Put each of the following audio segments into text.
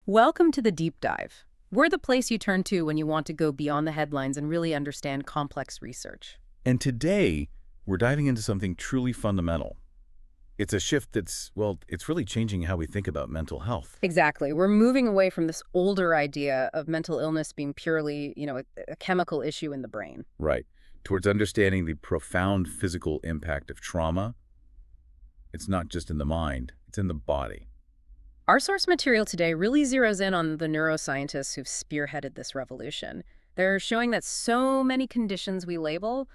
Welcome to the Deep Dive. We're the place you turn to when you want to go beyond the headlines and really understand complex research. And today, we're diving into something truly fundamental. It's a shift that's, well, it's really changing how we think about mental health. Exactly. We're moving away from this older idea of mental illness being purely, a chemical issue in the brain. Right. Towards understanding the profound physical impact of trauma. It's not just in the mind, it's in the body. Our source material today really zeroes in on the neuroscientists who've spearheaded this revolution. They're showing that so many conditions we label,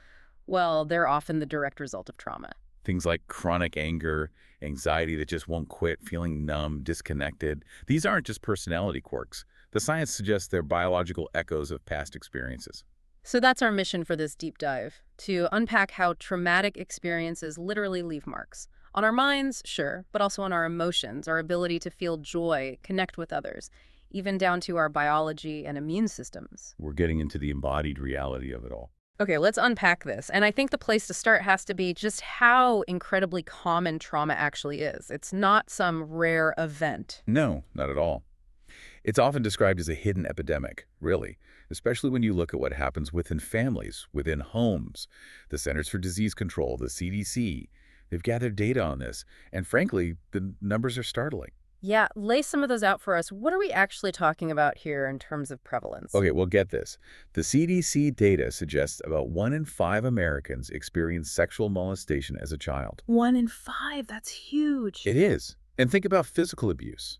well, they're often the direct result of trauma. Things like chronic anger, anxiety that just won't quit, feeling numb, disconnected. These aren't just personality quirks. The science suggests they're biological echoes of past experiences. So that's our mission for this deep dive, to unpack how traumatic experiences literally leave marks. On our minds, sure, but also on our emotions, our ability to feel joy, connect with others, even down to our biology and immune systems. We're getting into the embodied reality of it all. Okay, let's unpack this. And I think the place to start has to be just how incredibly common trauma actually is. It's not some rare event. No, not at all. It's often described as a hidden epidemic, really, especially when you look at what happens within families, within homes. The Centers for Disease Control, the CDC, they've gathered data on this, and frankly, the numbers are startling. Yeah, lay some of those out for us. What are we actually talking about here in terms of prevalence? Okay, well, get this. The CDC data suggests about 1 in 5 Americans experience sexual molestation as a child. 1 in 5, that's huge. It is. And think about physical abuse.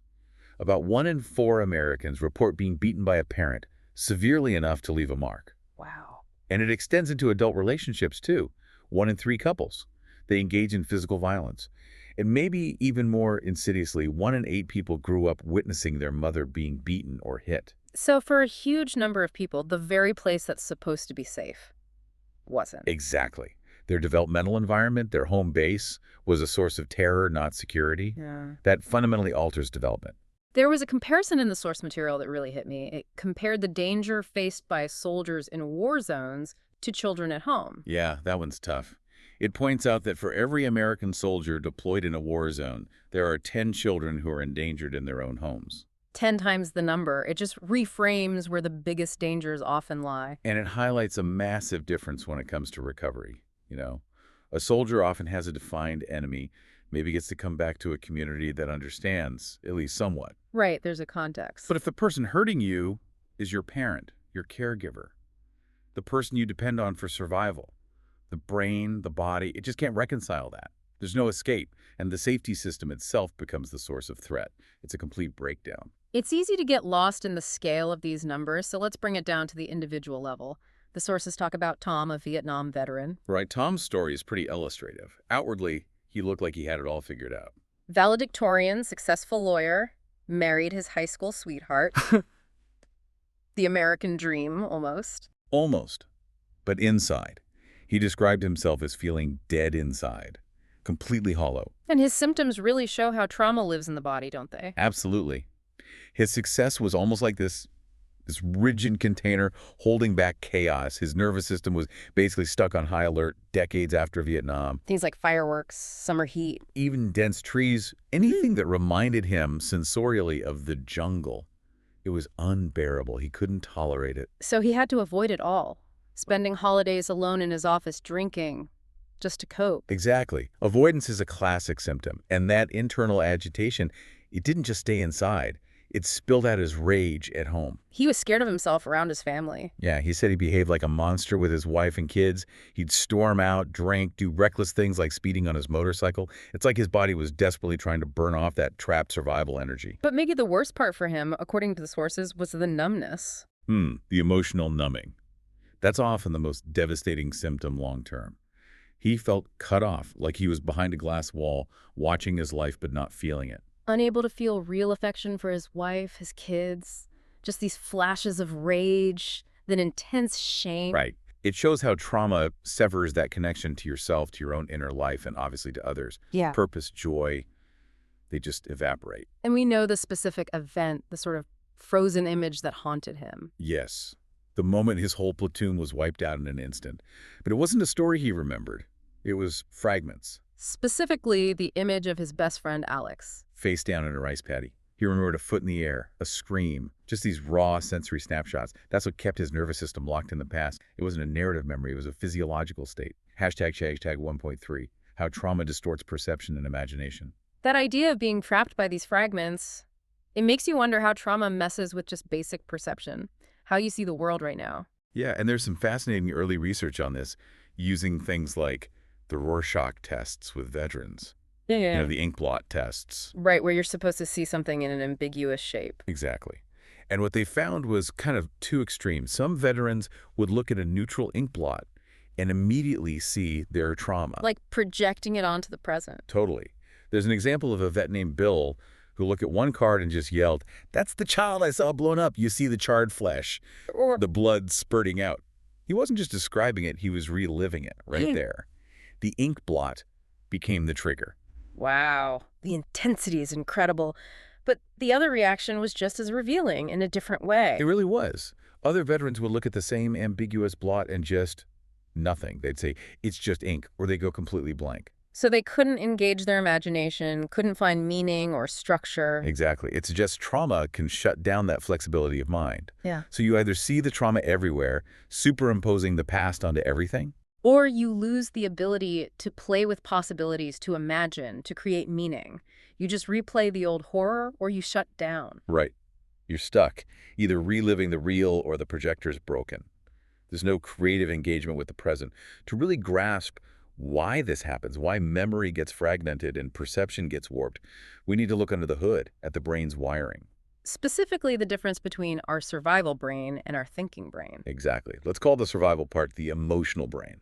About 1 in 4 Americans report being beaten by a parent, severely enough to leave a mark. Wow. And it extends into adult relationships, too. 1 in 3 couples, they engage in physical violence. And maybe even more insidiously, 1 in 8 people grew up witnessing their mother being beaten or hit. So for a huge number of people, the very place that's supposed to be safe wasn't. Exactly. Their developmental environment, their home base, was a source of terror, not security. Yeah. That fundamentally alters development. There was a comparison in the source material that really hit me. It compared the danger faced by soldiers in war zones to children at home. Yeah, that one's tough. It points out that for every American soldier deployed in a war zone, there are 10 children who are endangered in their own homes. 10 times the number. It just reframes where the biggest dangers often lie. And it highlights a massive difference when it comes to recovery. A soldier often has a defined enemy, maybe gets to come back to a community that understands, at least somewhat. Right, there's a context. But if the person hurting you is your parent, your caregiver, the person you depend on for survival, the brain, the body, it just can't reconcile that. There's no escape, and the safety system itself becomes the source of threat. It's a complete breakdown. It's easy to get lost in the scale of these numbers, so let's bring it down to the individual level. The sources talk about Tom, a Vietnam veteran. Right, Tom's story is pretty illustrative. Outwardly, he looked like he had it all figured out. Valedictorian, successful lawyer, married his high school sweetheart. The American dream, almost. Almost. But inside, he described himself as feeling dead inside, completely hollow. And his symptoms really show how trauma lives in the body, don't they? Absolutely. His success was almost like this rigid container holding back chaos. His nervous system was basically stuck on high alert decades after Vietnam. Things like fireworks, summer heat. Even dense trees, anything that reminded him sensorially of the jungle. It was unbearable. He couldn't tolerate it. So he had to avoid it all, spending holidays alone in his office drinking, just to cope. Exactly. Avoidance is a classic symptom, and that internal agitation, it didn't just stay inside. It spilled out as rage at home. He was scared of himself around his family. Yeah, he said he behaved like a monster with his wife and kids. He'd storm out, drink, do reckless things like speeding on his motorcycle. It's like his body was desperately trying to burn off that trapped survival energy. But maybe the worst part for him, according to the sources, was the numbness. The emotional numbing. That's often the most devastating symptom long term. He felt cut off, like he was behind a glass wall, watching his life but not feeling it. Unable to feel real affection for his wife, his kids, just these flashes of rage, then intense shame. Right. It shows how trauma severs that connection to yourself, to your own inner life, and obviously to others. Yeah. Purpose, joy, they just evaporate. And we know the specific event, the sort of frozen image that haunted him. Yes. The moment his whole platoon was wiped out in an instant. But it wasn't a story he remembered. It was fragments. Specifically, the image of his best friend, Alex. Face down in a rice paddy. He remembered a foot in the air, a scream, just these raw sensory snapshots. That's what kept his nervous system locked in the past. It wasn't a narrative memory, it was a physiological state. Hashtag 1.3, how trauma distorts perception and imagination. That idea of being trapped by these fragments, it makes you wonder how trauma messes with just basic perception, how you see the world right now. Yeah, and there's some fascinating early research on this using things like the Rorschach tests with veterans. Yeah. The ink blot tests. Right, where you're supposed to see something in an ambiguous shape. Exactly. And what they found was kind of two extremes. Some veterans would look at a neutral ink blot and immediately see their trauma. Like projecting it onto the present. Totally. There's an example of a vet named Bill who looked at one card and just yelled, "That's the child I saw blown up. You see the charred flesh, Or the blood spurting out." He wasn't just describing it, he was reliving it right there. The ink blot became the trigger. wow, the intensity is incredible. But the other reaction was just as revealing in a different way. It really was. Other veterans would look at the same ambiguous blot and just nothing. They'd say, "It's just ink," or they go completely blank. So they couldn't engage their imagination, couldn't find meaning or structure. Exactly. It suggests trauma can shut down that flexibility of mind. Yeah. So you either see the trauma everywhere, superimposing the past onto everything. Or you lose the ability to play with possibilities, to imagine, to create meaning. You just replay the old horror or you shut down. Right. You're stuck, either reliving the real or the projector's broken. There's no creative engagement with the present. To really grasp why this happens, why memory gets fragmented and perception gets warped, we need to look under the hood at the brain's wiring. Specifically, the difference between our survival brain and our thinking brain. Exactly. Let's call the survival part the emotional brain.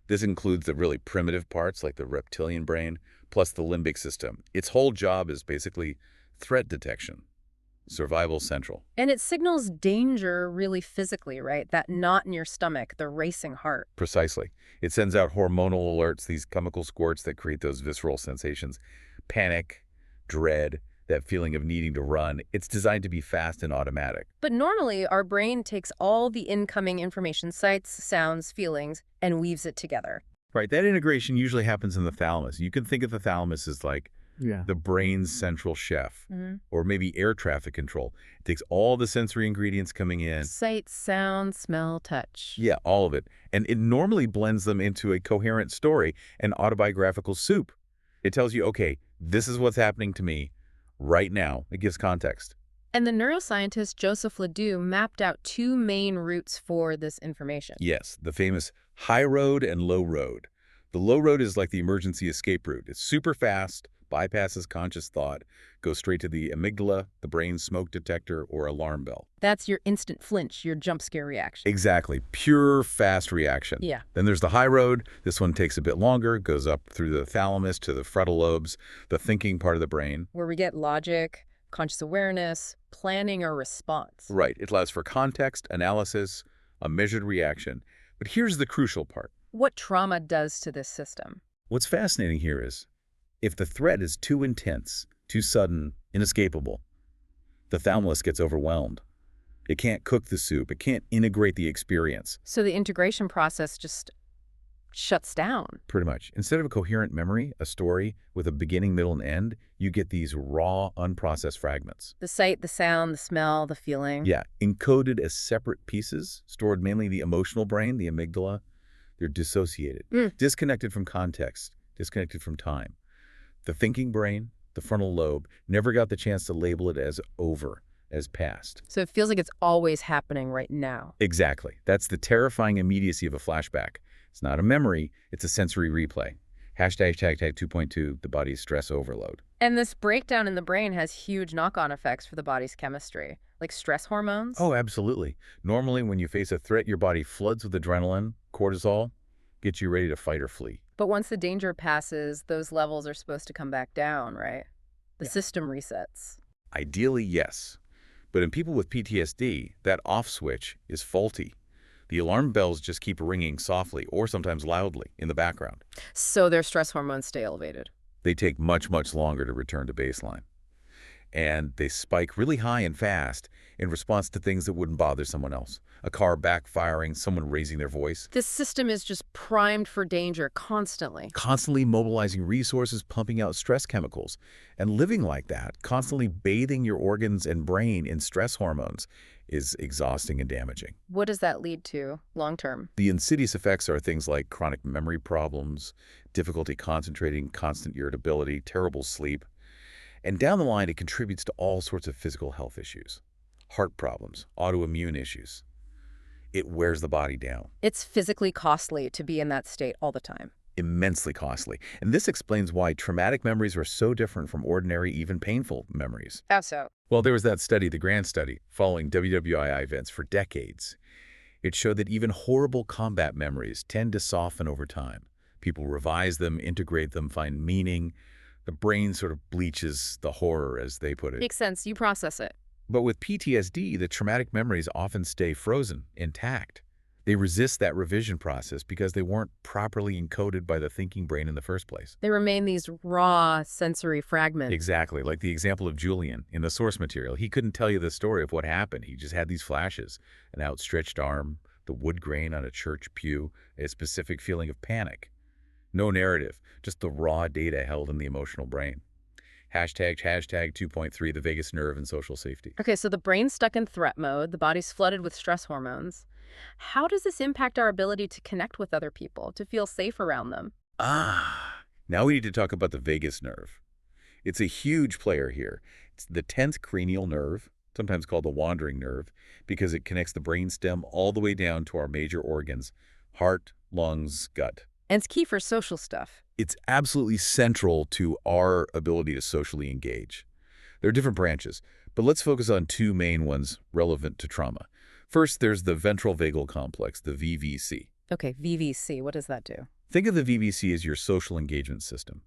This includes the really primitive parts like the reptilian brain, plus the limbic system. Its whole job is basically threat detection, survival central. And it signals danger really physically, right? That knot in your stomach, the racing heart. Precisely. It sends out hormonal alerts, these chemical squirts that create those visceral sensations. Panic, dread, that feeling of needing to run. It's designed to be fast and automatic. But normally, our brain takes all the incoming information, sights, sounds, feelings, and weaves it together. Right, that integration usually happens in the thalamus. You can think of the thalamus as like the brain's central chef, or maybe air traffic control. It takes all the sensory ingredients coming in. Sight, sound, smell, touch. Yeah, all of it. And it normally blends them into a coherent story, an autobiographical soup. It tells you, okay, this is what's happening to me right now. It gives context. And the neuroscientist Joseph Ledoux mapped out two main routes for this information. Yes, the famous high road and low road. The low road is like the emergency escape route. It's super fast, bypasses conscious thought, goes straight to the amygdala, the brain's smoke detector, or alarm bell. That's your instant flinch, your jump scare reaction. Exactly. Pure, fast reaction. Yeah. Then there's the high road. This one takes a bit longer, goes up through the thalamus to the frontal lobes, the thinking part of the brain. Where we get logic, conscious awareness, planning, or response. Right. It allows for context, analysis, a measured reaction. But here's the crucial part. What trauma does to this system. What's fascinating here is, if the threat is too intense, too sudden, inescapable, the thalamus gets overwhelmed. It can't cook the soup. It can't integrate the experience. So the integration process just shuts down. Pretty much. Instead of a coherent memory, a story with a beginning, middle, and end, you get these raw, unprocessed fragments. The sight, the sound, the smell, the feeling. Yeah, encoded as separate pieces, stored mainly in the emotional brain, the amygdala. They're dissociated, disconnected from context, disconnected from time. The thinking brain, the frontal lobe, never got the chance to label it as over, as past. So it feels like it's always happening right now. Exactly. That's the terrifying immediacy of a flashback. It's not a memory, it's a sensory replay. Hashtag 2.2, the body's stress overload. And this breakdown in the brain has huge knock-on effects for the body's chemistry, like stress hormones. Oh, absolutely. Normally, when you face a threat, your body floods with adrenaline, cortisol, gets you ready to fight or flee. But once the danger passes, those levels are supposed to come back down, right? The system resets. Ideally, yes. But in people with PTSD, that off switch is faulty. The alarm bells just keep ringing softly or sometimes loudly in the background. So their stress hormones stay elevated. They take much, much longer to return to baseline. and they spike really high and fast in response to things that wouldn't bother someone else. A car backfiring, someone raising their voice. This system is just primed for danger constantly. Constantly mobilizing resources, pumping out stress chemicals. And living like that, constantly bathing your organs and brain in stress hormones, is exhausting and damaging. What does that lead to long term? The insidious effects are things like chronic memory problems, difficulty concentrating, constant irritability, terrible sleep. And down the line, it contributes to all sorts of physical health issues. Heart problems, autoimmune issues. It wears the body down. It's physically costly to be in that state all the time. Immensely costly. And this explains why traumatic memories are so different from ordinary, even painful memories. How so? Well, there was that study, the GRAND study, following WWII events for decades. It showed that even horrible combat memories tend to soften over time. People revise them, integrate them, find meaning. The brain sort of bleaches the horror, as they put it. Makes sense. You process it. But with PTSD, the traumatic memories often stay frozen, intact. They resist that revision process because they weren't properly encoded by the thinking brain in the first place. They remain these raw sensory fragments. Exactly, like the example of Julian in the source material. He couldn't tell you the story of what happened. He just had these flashes, an outstretched arm, the wood grain on a church pew, a specific feeling of panic. No narrative, just the raw data held in the emotional brain. Hashtag 2.3, the vagus nerve and social safety. Okay, so the brain's stuck in threat mode, the body's flooded with stress hormones. How does this impact our ability to connect with other people, to feel safe around them? Now we need to talk about the vagus nerve. It's a huge player here. It's the 10th cranial nerve, sometimes called the wandering nerve, because it connects the brainstem all the way down to our major organs, heart, lungs, gut. And it's key for social stuff. It's absolutely central to our ability to socially engage. There are different branches, but let's focus on two main ones relevant to trauma. First, there's the ventral vagal complex, the VVC. Okay, VVC, what does that do? Think of the VVC as your social engagement system.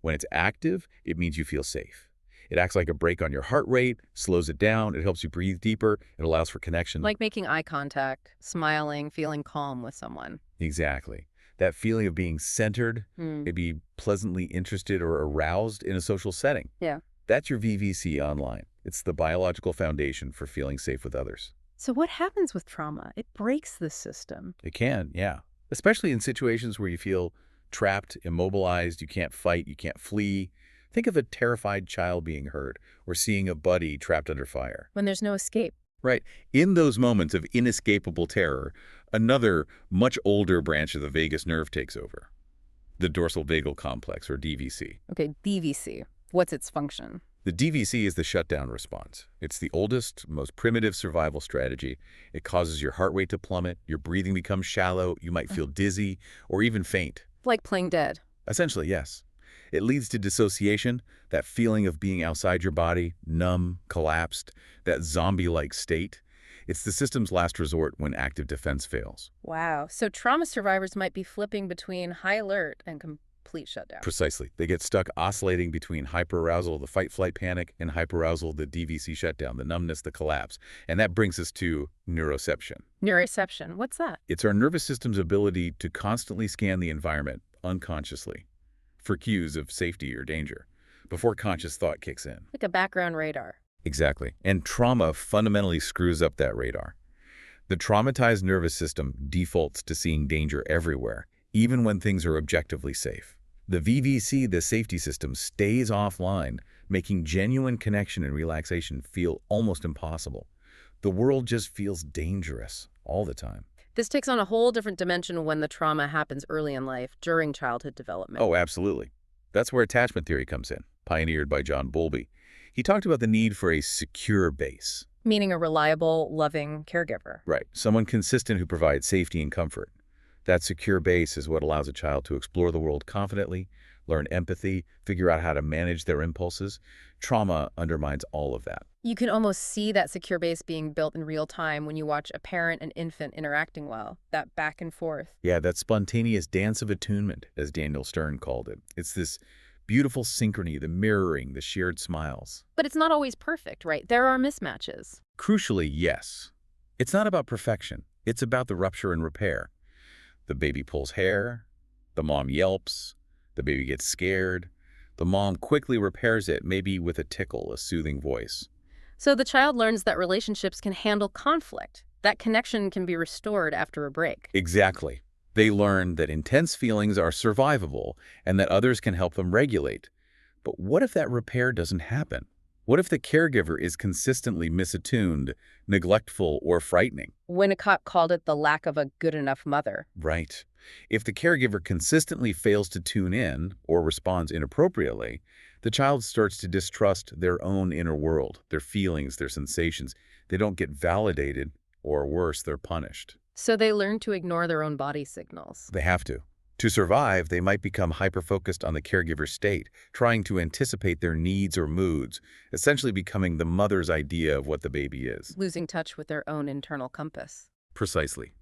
When it's active, it means you feel safe. It acts like a brake on your heart rate, slows it down, it helps you breathe deeper, it allows for connection. Like making eye contact, smiling, feeling calm with someone. Exactly. That feeling of being centered, maybe pleasantly interested or aroused in a social setting. Yeah. That's your VVC online. It's the biological foundation for feeling safe with others. So what happens with trauma? It breaks the system. It can, yeah. Especially in situations where you feel trapped, immobilized, you can't fight, you can't flee. Think of a terrified child being hurt or seeing a buddy trapped under fire. When there's no escape. Right. In those moments of inescapable terror, another, much older branch of the vagus nerve takes over. The dorsal vagal complex, or DVC. Okay, DVC. What's its function? The DVC is the shutdown response. It's the oldest, most primitive survival strategy. It causes your heart rate to plummet, your breathing becomes shallow, you might feel dizzy, or even faint. Like playing dead. Essentially, yes. It leads to dissociation, that feeling of being outside your body, numb, collapsed, that zombie-like state. It's the system's last resort when active defense fails. Wow. So trauma survivors might be flipping between high alert and complete shutdown. Precisely. They get stuck oscillating between hyperarousal, the fight-flight panic, and hyperarousal, the DVC shutdown, the numbness, the collapse. And that brings us to neuroception. Neuroception. What's that? It's our nervous system's ability to constantly scan the environment unconsciously for cues of safety or danger before conscious thought kicks in. Like a background radar. Exactly. And trauma fundamentally screws up that radar. The traumatized nervous system defaults to seeing danger everywhere, even when things are objectively safe. The VVC, the safety system, stays offline, making genuine connection and relaxation feel almost impossible. The world just feels dangerous all the time. This takes on a whole different dimension when the trauma happens early in life, during childhood development. Oh, absolutely. That's where attachment theory comes in, pioneered by John Bowlby. He talked about the need for a secure base. Meaning a reliable, loving caregiver. Right. Someone consistent who provides safety and comfort. That secure base is what allows a child to explore the world confidently, learn empathy, figure out how to manage their impulses. Trauma undermines all of that. You can almost see that secure base being built in real time when you watch a parent and infant interacting well, that back and forth. Yeah, that spontaneous dance of attunement, as Daniel Stern called it. It's this beautiful synchrony, the mirroring, the shared smiles. But it's not always perfect, right? There are mismatches. Crucially, yes. It's not about perfection. It's about the rupture and repair. The baby pulls hair, the mom yelps, the baby gets scared, The mom quickly repairs it, maybe with a tickle, a soothing voice. So the child learns that relationships can handle conflict. That connection can be restored after a break. Exactly. They learn that intense feelings are survivable and that others can help them regulate. But what if that repair doesn't happen? What if the caregiver is consistently misattuned, neglectful, or frightening? Winnicott called it the lack of a good enough mother. Right. If the caregiver consistently fails to tune in or responds inappropriately, the child starts to distrust their own inner world, their feelings, their sensations. They don't get validated, or worse, they're punished. So they learn to ignore their own body signals. They have to. To survive, they might become hyper-focused on the caregiver's state, trying to anticipate their needs or moods, essentially becoming the mother's idea of what the baby is. Losing touch with their own internal compass. Precisely.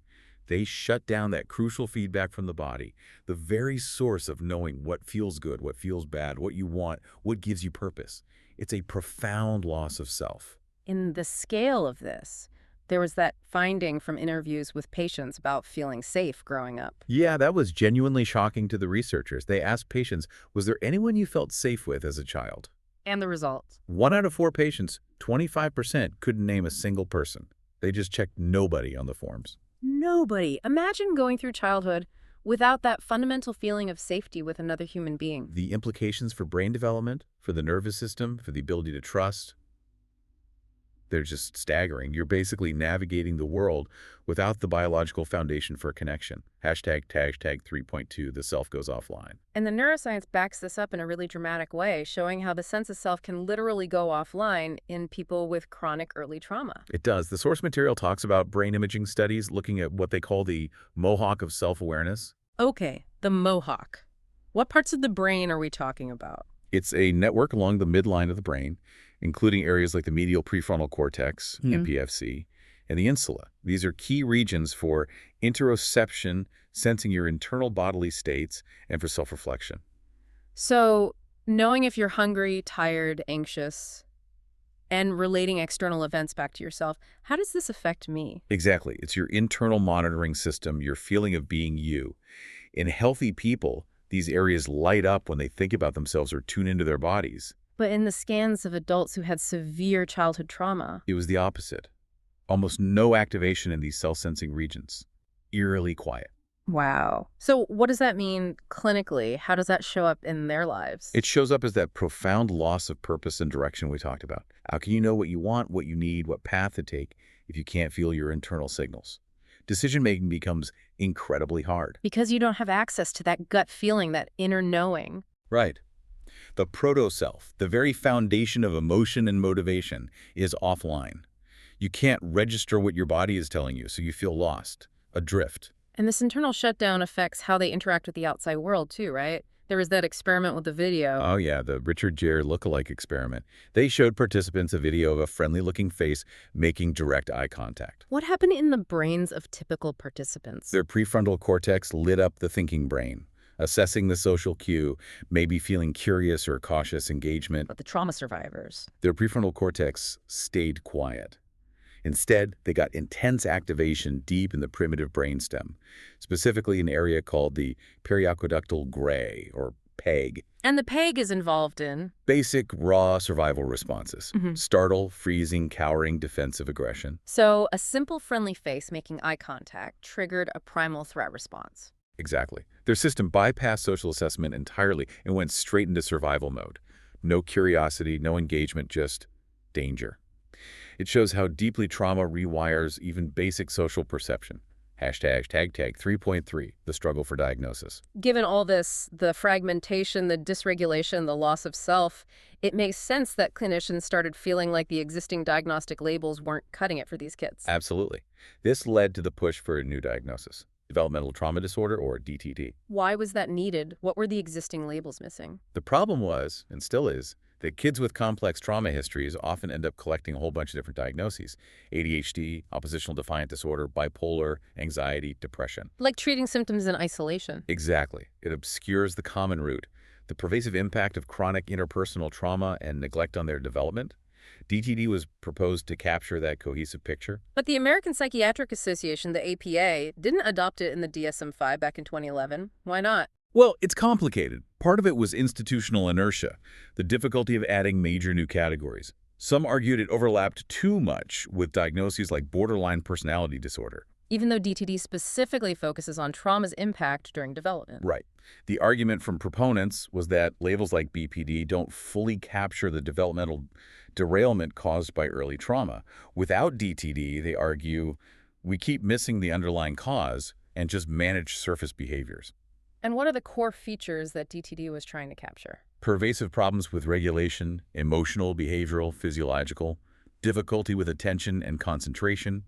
They shut down that crucial feedback from the body, the very source of knowing what feels good, what feels bad, what you want, what gives you purpose. It's a profound loss of self. In the scale of this, there was that finding from interviews with patients about feeling safe growing up. Yeah, that was genuinely shocking to the researchers. They asked patients, was there anyone you felt safe with as a child? And the results. 1 out of 4 patients, 25%, couldn't name a single person. They just checked nobody on the forms. Nobody. Imagine going through childhood without that fundamental feeling of safety with another human being. The implications for brain development, for the nervous system, for the ability to trust, they're just staggering. You're basically navigating the world without the biological foundation for a connection. Hashtag 3.2, the self goes offline. And the neuroscience backs this up in a really dramatic way, showing how the sense of self can literally go offline in people with chronic early trauma. It does. The source material talks about brain imaging studies looking at what they call the mohawk of self-awareness. Okay, the mohawk. What parts of the brain are we talking about? It's a network along the midline of the brain, including areas like the medial prefrontal cortex, MPFC, and the insula. These are key regions for interoception, sensing your internal bodily states, and for self-reflection. So, knowing if you're hungry, tired, anxious, and relating external events back to yourself, how does this affect me? Exactly. It's your internal monitoring system, your feeling of being you. In healthy people, these areas light up when they think about themselves or tune into their bodies. But in the scans of adults who had severe childhood trauma, It was the opposite. Almost no activation in these cell-sensing regions. Eerily quiet. wow. So what does that mean clinically? How does that show up in their lives? It shows up as that profound loss of purpose and direction we talked about. How can you know what you want, what you need, what path to take if you can't feel your internal signals? Decision-making becomes incredibly hard. Because you don't have access to that gut feeling, that inner knowing. Right. The proto-self, the very foundation of emotion and motivation, is offline. You can't register what your body is telling you, so you feel lost, adrift. And this internal shutdown affects how they interact with the outside world too, right? There was that experiment with the video. Oh yeah, the Richard Gere lookalike experiment. They showed participants a video of a friendly-looking face making direct eye contact. What happened in the brains of typical participants? Their prefrontal cortex lit up the thinking brain, assessing the social cue, maybe feeling curious or cautious engagement. But the trauma survivors. Their prefrontal cortex stayed quiet. Instead, they got intense activation deep in the primitive brainstem, specifically an area called the periaqueductal gray, or PEG. And the PEG is involved in? Basic, raw survival responses. Startle, freezing, cowering, defensive aggression. So a simple friendly face making eye contact triggered a primal threat response. Exactly. Their system bypassed social assessment entirely and went straight into survival mode. No curiosity, no engagement, just danger. It shows how deeply trauma rewires even basic social perception. Hashtag 3.3, the struggle for diagnosis. Given all this, the fragmentation, the dysregulation, the loss of self, it makes sense that clinicians started feeling like the existing diagnostic labels weren't cutting it for these kids. Absolutely. This led to the push for a new diagnosis, developmental trauma disorder, or DTD. Why was that needed? What were the existing labels missing? The problem was, and still is, that kids with complex trauma histories often end up collecting a whole bunch of different diagnoses: ADHD, oppositional defiant disorder, bipolar, anxiety, depression. Like treating symptoms in isolation. Exactly. It obscures the common root, the pervasive impact of chronic interpersonal trauma and neglect on their development. DTD was proposed to capture that cohesive picture. But the American Psychiatric Association, the APA, didn't adopt it in the DSM-5 back in 2011. Why not? Well, it's complicated. Part of it was institutional inertia, the difficulty of adding major new categories. Some argued it overlapped too much with diagnoses like borderline personality disorder. Even though DTD specifically focuses on trauma's impact during development. Right. The argument from proponents was that labels like BPD don't fully capture the developmental derailment caused by early trauma. Without DTD, they argue, we keep missing the underlying cause and just manage surface behaviors. And what are the core features that DTD was trying to capture? Pervasive problems with regulation, emotional, behavioral, physiological, difficulty with attention and concentration,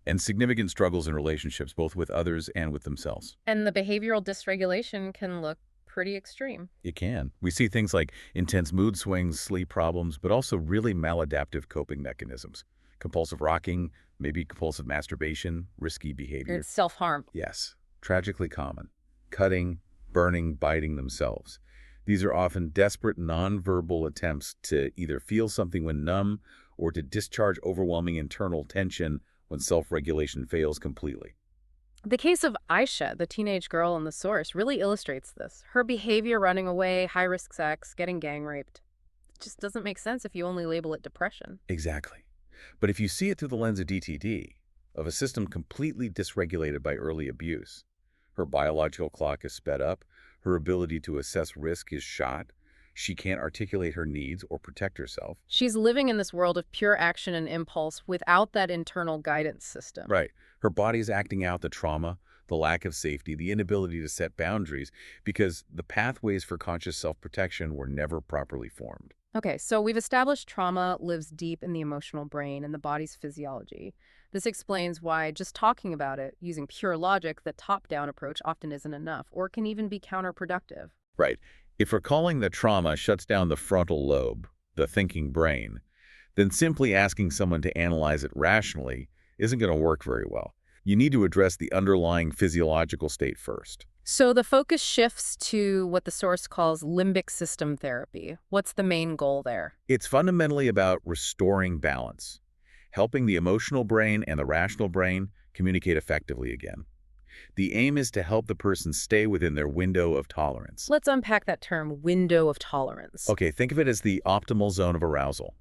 and significant struggles in relationships, both with others and with themselves. And the behavioral dysregulation can look pretty extreme. It can. We see things like intense mood swings, sleep problems, but also really maladaptive coping mechanisms. Compulsive rocking, maybe compulsive masturbation, risky behavior. It's self-harm. Yes, tragically common. Cutting, burning, biting themselves. These are often desperate nonverbal attempts to either feel something when numb or to discharge overwhelming internal tension when self-regulation fails completely. The case of Aisha, the teenage girl in the source, really illustrates this. Her behavior, running away, high-risk sex, getting gang raped, it just doesn't make sense if you only label it depression. Exactly. But if you see it through the lens of DTD, of a system completely dysregulated by early abuse, her biological clock is sped up, her ability to assess risk is shot, she can't articulate her needs or protect herself. She's living in this world of pure action and impulse without that internal guidance system. Right. Her body's acting out the trauma, the lack of safety, the inability to set boundaries, because the pathways for conscious self-protection were never properly formed. Okay, so we've established trauma lives deep in the emotional brain and the body's physiology. This explains why just talking about it, using pure logic, the top-down approach often isn't enough, or can even be counterproductive. Right. If recalling the trauma shuts down the frontal lobe, the thinking brain, then simply asking someone to analyze it rationally isn't going to work very well. You need to address the underlying physiological state first. So the focus shifts to what the source calls limbic system therapy. What's the main goal there? It's fundamentally about restoring balance, helping the emotional brain and the rational brain communicate effectively again. The aim is to help the person stay within their window of tolerance. Let's unpack that term, window of tolerance. Okay, think of it as the optimal zone of arousal.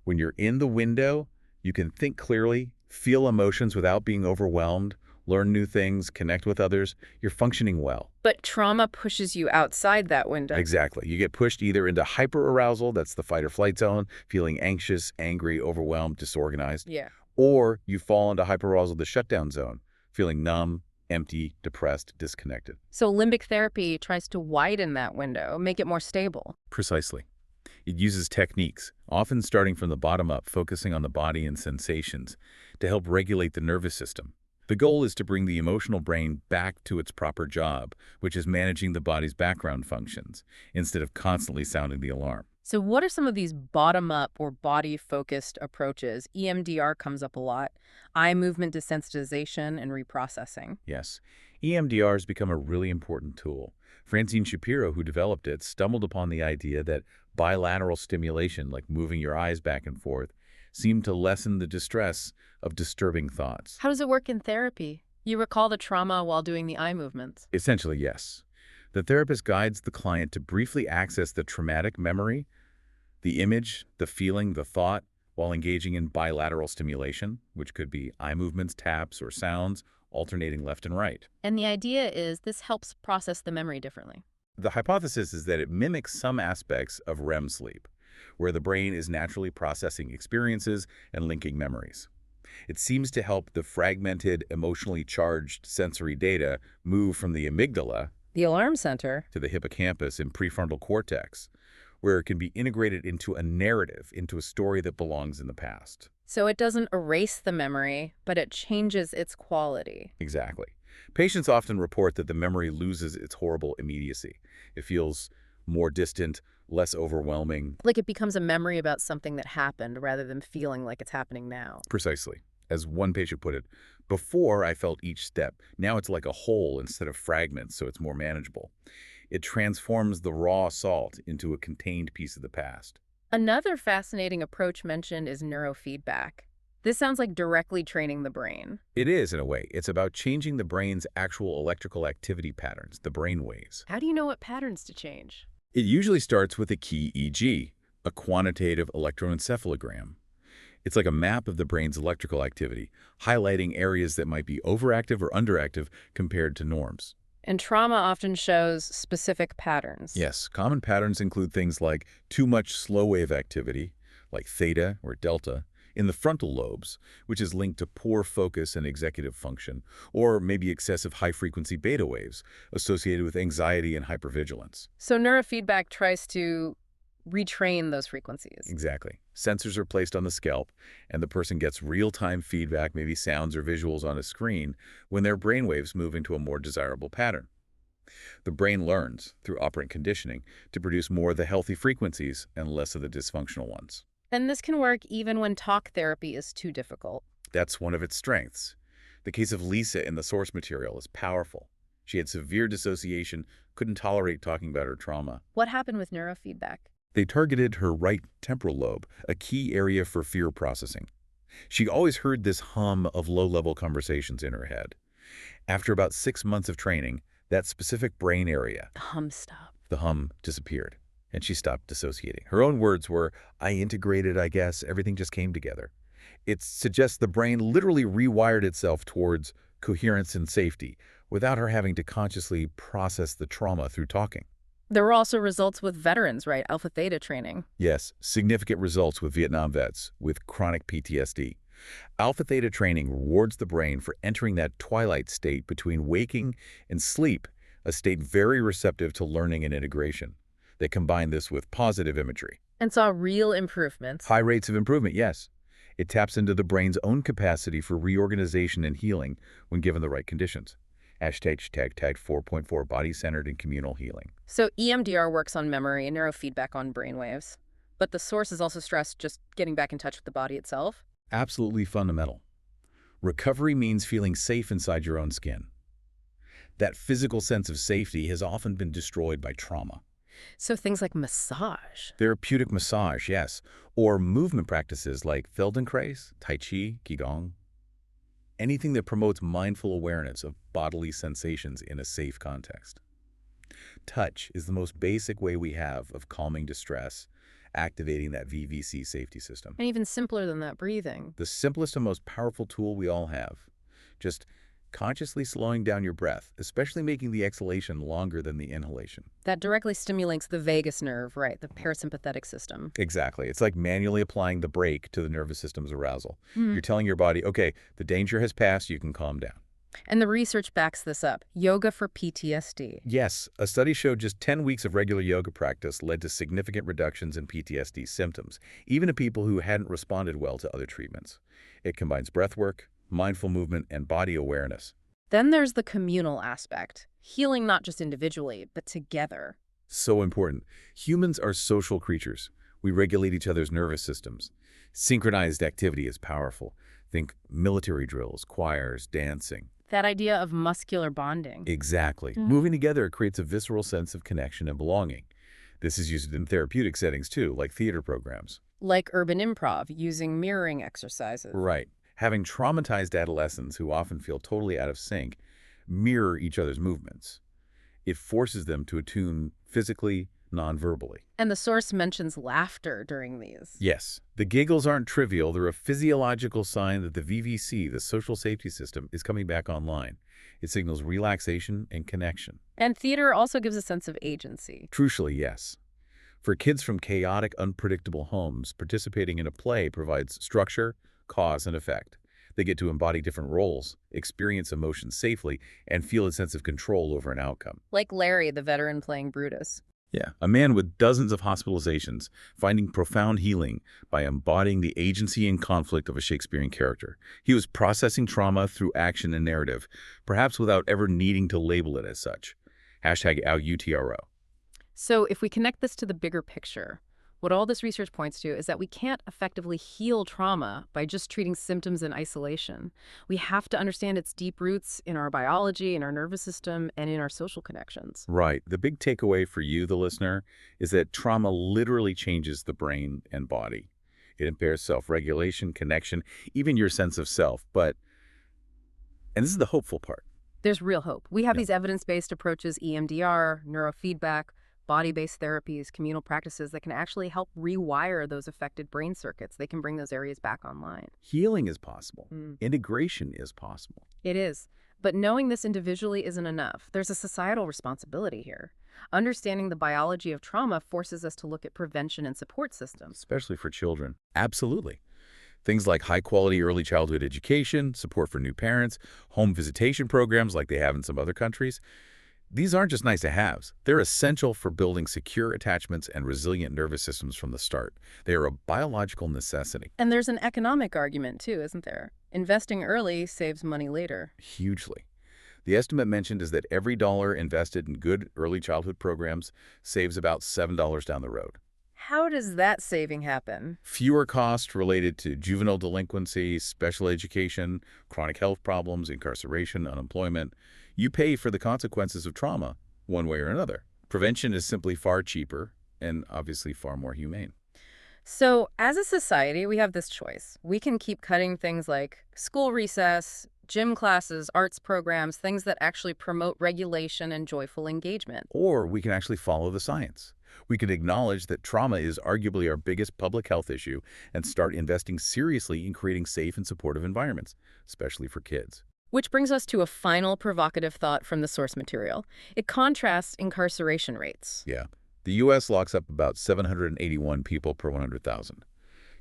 When you're in the window, you can think clearly, feel emotions without being overwhelmed, learn new things, connect with others. You're functioning well. But trauma pushes you outside that window. Exactly. You get pushed either into hyperarousal, that's the fight or flight zone, feeling anxious, angry, overwhelmed, disorganized. Yeah. Or you fall into hyperarousal, the shutdown zone, feeling numb, empty, depressed, disconnected. So limbic therapy tries to widen that window, make it more stable. Precisely. It uses techniques, often starting from the bottom up, focusing on the body and sensations, to help regulate the nervous system. The goal is to bring the emotional brain back to its proper job, which is managing the body's background functions, instead of constantly sounding the alarm. So what are some of these bottom-up or body-focused approaches? EMDR comes up a lot. Eye movement desensitization and reprocessing. Yes, EMDR has become a really important tool. Francine Shapiro, who developed it, stumbled upon the idea that bilateral stimulation, like moving your eyes back and forth, seemed to lessen the distress of disturbing thoughts. How does it work in therapy? You recall the trauma while doing the eye movements. Essentially, yes. The therapist guides the client to briefly access the traumatic memory, the image, the feeling, the thought, while engaging in bilateral stimulation, which could be eye movements, taps, or sounds, alternating left and right. And the idea is this helps process the memory differently. The hypothesis is that it mimics some aspects of REM sleep, where the brain is naturally processing experiences and linking memories. It seems to help the fragmented, emotionally charged sensory data move from the amygdala, The alarm center. to the hippocampus and prefrontal cortex, where it can be integrated into a narrative, into a story that belongs in the past. So it doesn't erase the memory, but it changes its quality. Exactly. Patients often report that the memory loses its horrible immediacy. It feels more distant, less overwhelming. Like it becomes a memory about something that happened rather than feeling like it's happening now. Precisely. As one patient put it, before I felt each step. Now it's like a whole instead of fragments, so it's more manageable. It transforms the raw salt into a contained piece of the past. Another fascinating approach mentioned is neurofeedback. This sounds like directly training the brain. It is, in a way. It's about changing the brain's actual electrical activity patterns, the brain waves. How do you know what patterns to change? It usually starts with a key EEG, a quantitative electroencephalogram. It's like a map of the brain's electrical activity, highlighting areas that might be overactive or underactive compared to norms. And trauma often shows specific patterns. Yes, common patterns include things like too much slow wave activity, like theta or delta, in the frontal lobes, which is linked to poor focus and executive function, or maybe excessive high-frequency beta waves associated with anxiety and hypervigilance. So neurofeedback tries to retrain those frequencies. Exactly. Sensors are placed on the scalp, and the person gets real-time feedback, maybe sounds or visuals on a screen, when their brainwaves move into a more desirable pattern. The brain learns, through operant conditioning, to produce more of the healthy frequencies and less of the dysfunctional ones. And this can work even when talk therapy is too difficult. That's one of its strengths. The case of Lisa in the source material is powerful. She had severe dissociation, couldn't tolerate talking about her trauma. What happened with neurofeedback? They targeted her right temporal lobe, a key area for fear processing. She always heard this hum of low-level conversations in her head. After about 6 months of training, that specific brain area, The hum stopped. the hum, disappeared, and she stopped dissociating. Her own words were, "I integrated, I guess, everything just came together." It suggests the brain literally rewired itself towards coherence and safety without her having to consciously process the trauma through talking. There were also results with veterans, right? Alpha theta training. Yes, significant results with Vietnam vets with chronic PTSD. Alpha theta training rewards the brain for entering that twilight state between waking and sleep, a state very receptive to learning and integration. They combine this with positive imagery. And saw real improvements. High rates of improvement, yes. It taps into the brain's own capacity for reorganization and healing when given the right conditions. #tag 4.4 body-centered and communal healing. So EMDR works on memory and neurofeedback on brainwaves. But the source is also stressed just getting back in touch with the body itself. Absolutely fundamental. Recovery means feeling safe inside your own skin. That physical sense of safety has often been destroyed by trauma. So things like massage. Therapeutic massage, yes, or movement practices like Feldenkrais, Tai Chi, Qigong. Anything that promotes mindful awareness of bodily sensations in a safe context. Touch is the most basic way we have of calming distress, activating that VVC safety system. And even simpler than that, breathing. The simplest and most powerful tool we all have. Just consciously slowing down your breath, especially making the exhalation longer than the inhalation. That directly stimulates the vagus nerve, right? The parasympathetic system. Exactly. It's like manually applying the brake to the nervous system's arousal. Hmm. You're telling your body, okay, the danger has passed, you can calm down. And the research backs this up. Yoga for PTSD. Yes, a study showed just 10 weeks of regular yoga practice led to significant reductions in PTSD symptoms, even in people who hadn't responded well to other treatments. It combines breath work, mindful movement, and body awareness. Then there's the communal aspect. Healing not just individually, but together. So important. Humans are social creatures. We regulate each other's nervous systems. Synchronized activity is powerful. Think military drills, choirs, dancing. That idea of muscular bonding. Exactly. Moving together creates a visceral sense of connection and belonging. This is used in therapeutic settings too, like theater programs. Like urban improv, using mirroring exercises. Right. Having traumatized adolescents who often feel totally out of sync mirror each other's movements. It forces them to attune physically, non-verbally. And the source mentions laughter during these. Yes, the giggles aren't trivial. They're a physiological sign that the VVC, the social safety system, is coming back online. It signals relaxation and connection. And theater also gives a sense of agency. Crucially, yes. For kids from chaotic, unpredictable homes, participating in a play provides structure, cause, and effect. They get to embody different roles, experience emotions safely, and feel a sense of control over an outcome. Like Larry, the veteran playing Brutus. Yeah, a man with dozens of hospitalizations, finding profound healing by embodying the agency and conflict of a Shakespearean character. He was processing trauma through action and narrative, perhaps without ever needing to label it as such. #OutUTRO. So if we connect this to the bigger picture, what all this research points to is that we can't effectively heal trauma by just treating symptoms in isolation. We have to understand its deep roots in our biology, in our nervous system, and in our social connections. Right. The big takeaway for you, the listener, is that trauma literally changes the brain and body. It impairs self-regulation, connection, even your sense of self. And this is the hopeful part. There's real hope. We have Yeah. these evidence-based approaches, EMDR, neurofeedback, body-based therapies, communal practices that can actually help rewire those affected brain circuits. They can bring those areas back online. Healing is possible. Mm. Integration is possible. It is. But knowing this individually isn't enough. There's a societal responsibility here. Understanding the biology of trauma forces us to look at prevention and support systems. Especially for children. Absolutely. Things like high-quality early childhood education, support for new parents, home visitation programs like they have in some other countries. These aren't just nice-to-haves. They're essential for building secure attachments and resilient nervous systems from the start. They are a biological necessity. And there's an economic argument, too, isn't there? Investing early saves money later. Hugely. The estimate mentioned is that every dollar invested in good early childhood programs saves about $7 down the road. How does that saving happen? Fewer costs related to juvenile delinquency, special education, chronic health problems, incarceration, unemployment. You pay for the consequences of trauma one way or another. Prevention is simply far cheaper and obviously far more humane. So, as a society, we have this choice. We can keep cutting things like school recess, gym classes, arts programs, things that actually promote regulation and joyful engagement. Or we can actually follow the science. We can acknowledge that trauma is arguably our biggest public health issue and start investing seriously in creating safe and supportive environments, especially for kids. Which brings us to a final provocative thought from the source material. It contrasts incarceration rates. Yeah. The U.S. locks up about 781 people per 100,000.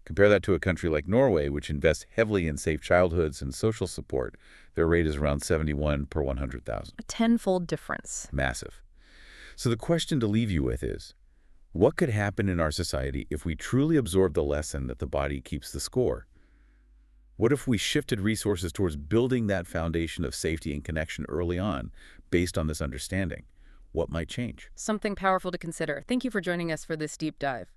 Compare that to a country like Norway, which invests heavily in safe childhoods and social support. Their rate is around 71 per 100,000. A tenfold difference. Massive. So the question to leave you with is, what could happen in our society if we truly absorb the lesson that the body keeps the score? What if we shifted resources towards building that foundation of safety and connection early on based on this understanding? What might change? Something powerful to consider. Thank you for joining us for this deep dive.